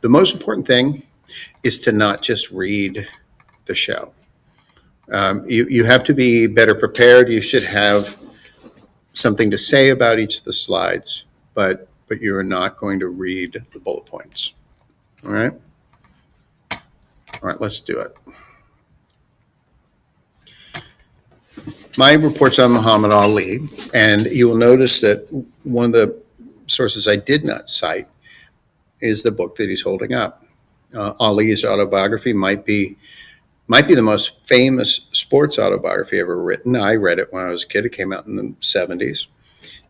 The most important thing is to not just read the show. You have to be better prepared. You should have something to say about each of the slides, but you're not going to read the bullet points. All right? All right, let's do it. My report's on Muhammad Ali, and you will notice that one of the sources I did not cite is the book that he's holding up. Ali's autobiography might be the most famous sports autobiography ever written. I read it when I was a kid. It came out in the 70s.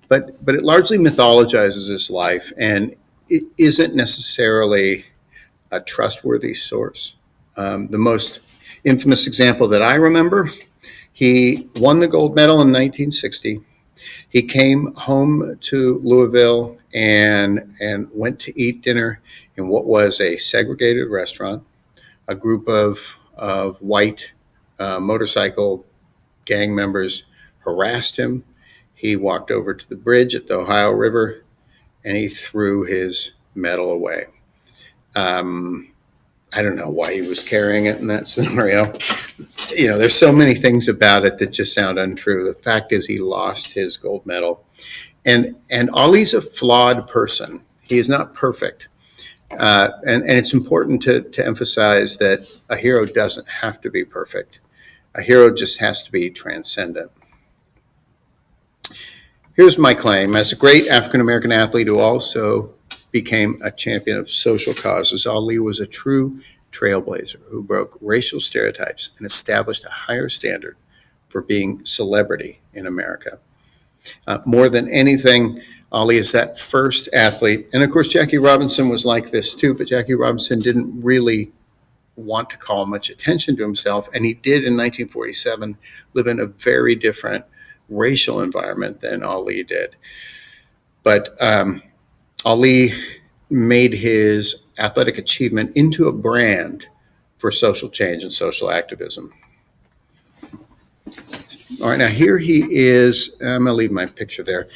But it largely mythologizes his life, and it isn't necessarily a trustworthy source. The most infamous example that I remember, he won the gold medal in 1960. He came home to Louisville and went to eat dinner in what was a segregated restaurant. A group of white motorcycle gang members harassed him. He walked over to the bridge at the Ohio River and he threw his medal away. I don't know why he was carrying it in that scenario. There's so many things about it that just sound untrue. The fact is he lost his gold medal. And Ali's a flawed person. He is not perfect. And it's important to emphasize that a hero doesn't have to be perfect. A hero just has to be transcendent. Here's my claim. As a great African-American athlete who also became a champion of social causes, Ali was a true trailblazer who broke racial stereotypes and established a higher standard for being celebrity in America. More than anything, Ali is that first athlete. And of course, Jackie Robinson was like this too, but Jackie Robinson didn't really want to call much attention to himself. And he did in 1947 live in a very different racial environment than Ali did. But Ali made his athletic achievement into a brand for social change and social activism. All right, now here he is. I'm going to leave my picture there.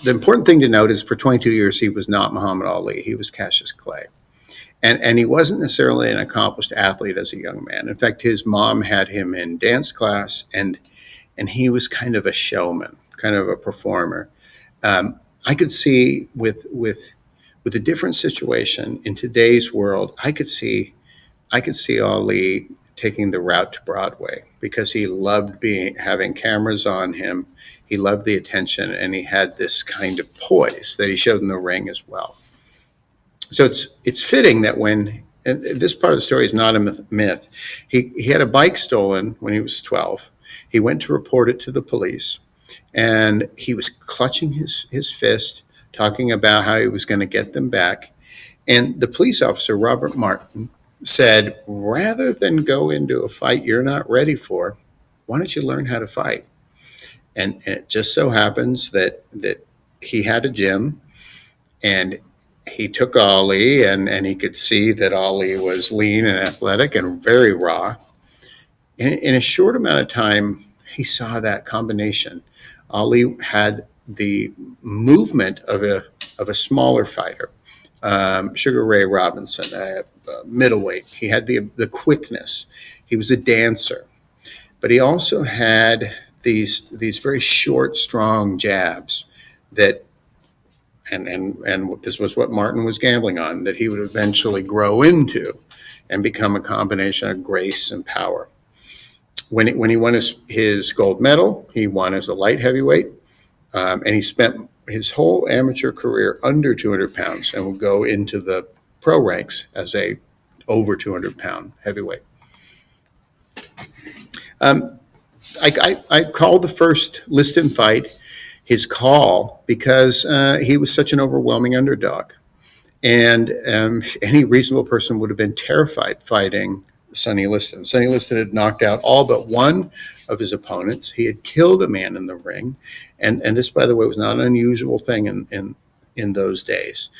The important thing to note is for 22 years, he was not Muhammad Ali. He was Cassius Clay. And he wasn't necessarily an accomplished athlete as a young man. In fact, his mom had him in dance class, and he was kind of a showman, kind of a performer. I could see with a different situation in today's world, I could see Ali taking the route to Broadway because he loved having cameras on him. He loved the attention, and he had this kind of poise that he showed in the ring as well. So it's fitting that and this part of the story is not a myth. He had a bike stolen when he was 12. He went to report it to the police, and he was clutching his fist, talking about how he was going to get them back. And the police officer, Robert Martin, said, rather than go into a fight you're not ready for, why don't you learn how to fight? And it just so happens that he had a gym, and he took Ali, and he could see that Ali was lean and athletic and very raw. In a short amount of time, he saw that combination. Ali had the movement of a smaller fighter, Sugar Ray Robinson, middleweight. He had the quickness. He was a dancer, but he also had these very short, strong jabs that, and this was what Martin was gambling on, that he would eventually grow into and become a combination of grace and power. When he won his gold medal, he won as a light heavyweight, and he spent his whole amateur career under 200 pounds and would go into the pro ranks as a over 200-pound heavyweight. I called the first Liston fight his call because he was such an overwhelming underdog. And any reasonable person would have been terrified fighting Sonny Liston. Sonny Liston had knocked out all but one of his opponents. He had killed a man in the ring. And this, by the way, was not an unusual thing in those days.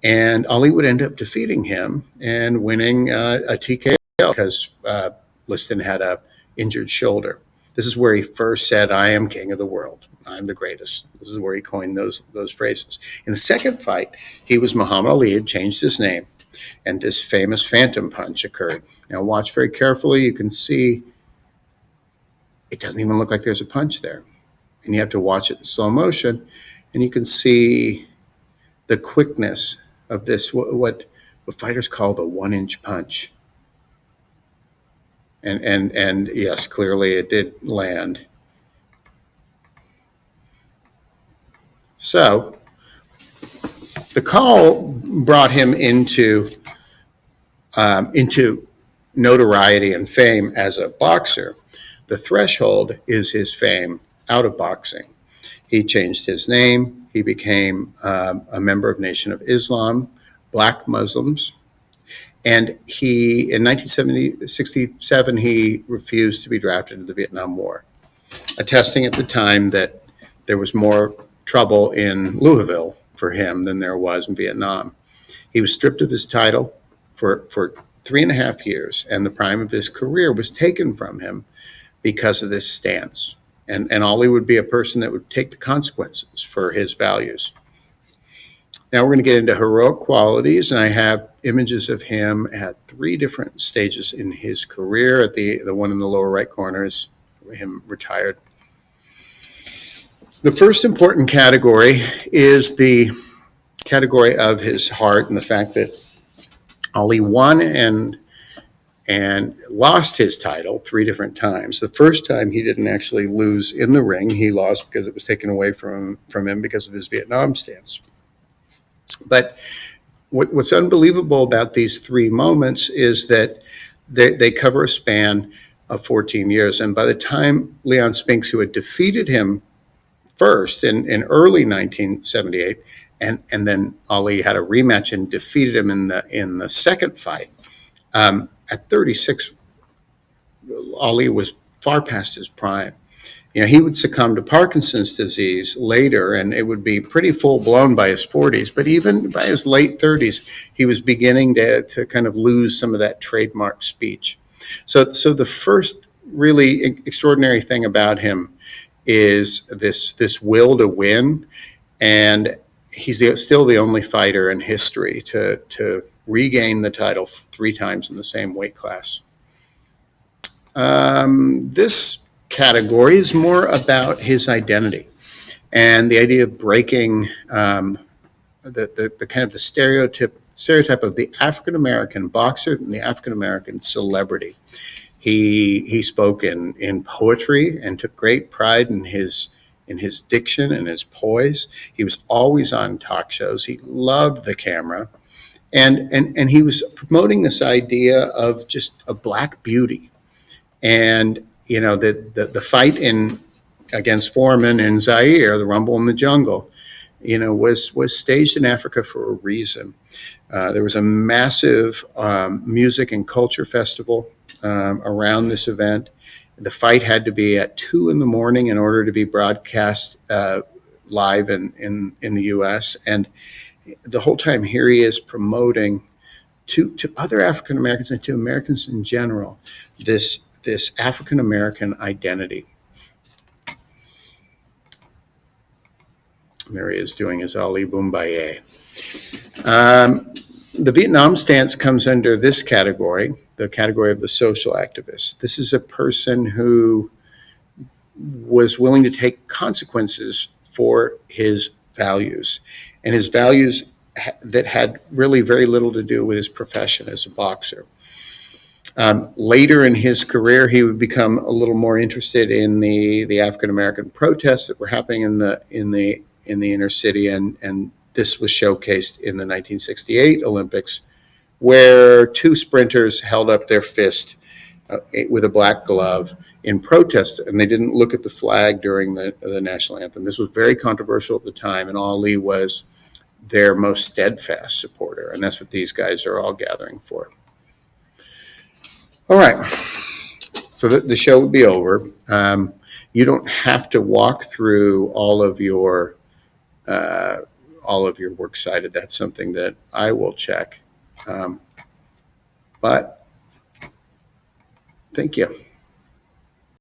And Ali would end up defeating him and winning a TKO because Liston had a injured shoulder. This is where he first said, "I am king of the world. I'm the greatest. This is where he coined those phrases. In the second fight, he was Muhammad Ali, had changed his name, and this famous phantom punch occurred. Now watch very carefully. You can see it doesn't even look like there's a punch there. And you have to watch it in slow motion, and you can see the quickness of this, what fighters call the 1-inch punch. And yes, clearly it did land. So the call brought him into notoriety and fame as a boxer. The threshold is his fame out of boxing. He changed his name. He became a member of Nation of Islam, black Muslims. And he, in 1967, he refused to be drafted into the Vietnam War, attesting at the time that there was more trouble in Louisville for him than there was in Vietnam. He was stripped of his title for 3.5 years, and the prime of his career was taken from him because of this stance. And Ali would be a person that would take the consequences for his values. Now we're going to get into heroic qualities, and I have images of him at 3 different stages in his career. At the one in the lower right corner is him retired. The first important category is the category of his heart, and the fact that Ali won and lost his title 3 different times. The first time he didn't actually lose in the ring. He lost because it was taken away from him because of his Vietnam stance. But what's unbelievable about these 3 moments is that they cover a span of 14 years. And by the time Leon Spinks, who had defeated him first in early 1978, and then Ali had a rematch and defeated him in the second fight, at 36, Ali was far past his prime. He would succumb to Parkinson's disease later, and it would be pretty full-blown by his 40s. But even by his late 30s, he was beginning to kind of lose some of that trademark speech. So the first really extraordinary thing about him is this will to win, and he's still the only fighter in history to regain the title 3 times in the same weight class. This category is more about his identity and the idea of breaking the kind of the stereotype of the African American boxer and the African American celebrity. He spoke in poetry and took great pride in his diction and his poise. He was always on talk shows. He loved the camera. And he was promoting this idea of just a black beauty. And, the fight against Foreman in Zaire, the Rumble in the Jungle, was staged in Africa for a reason. There was a massive music and culture festival around this event. The fight had to be at 2 a.m. in order to be broadcast live in the U.S. And the whole time here he is promoting to other African Americans and to Americans in general this African American identity. There he is doing his Ali Boombaye. The Vietnam stance comes under this category, the category of the social activist. This is a person who was willing to take consequences for his values, and his values that had really very little to do with his profession as a boxer. Later in his career, he would become a little more interested in the African American protests that were happening in the inner city, and this was showcased in the 1968 Olympics, where 2 sprinters held up their fist with a black glove in protest, and they didn't look at the flag during the national anthem. This was very controversial at the time, and Ali was their most steadfast supporter, and that's what these guys are all gathering for. All right, so the show would be over. You don't have to walk through all of your works cited. That's something that I will check. But thank you.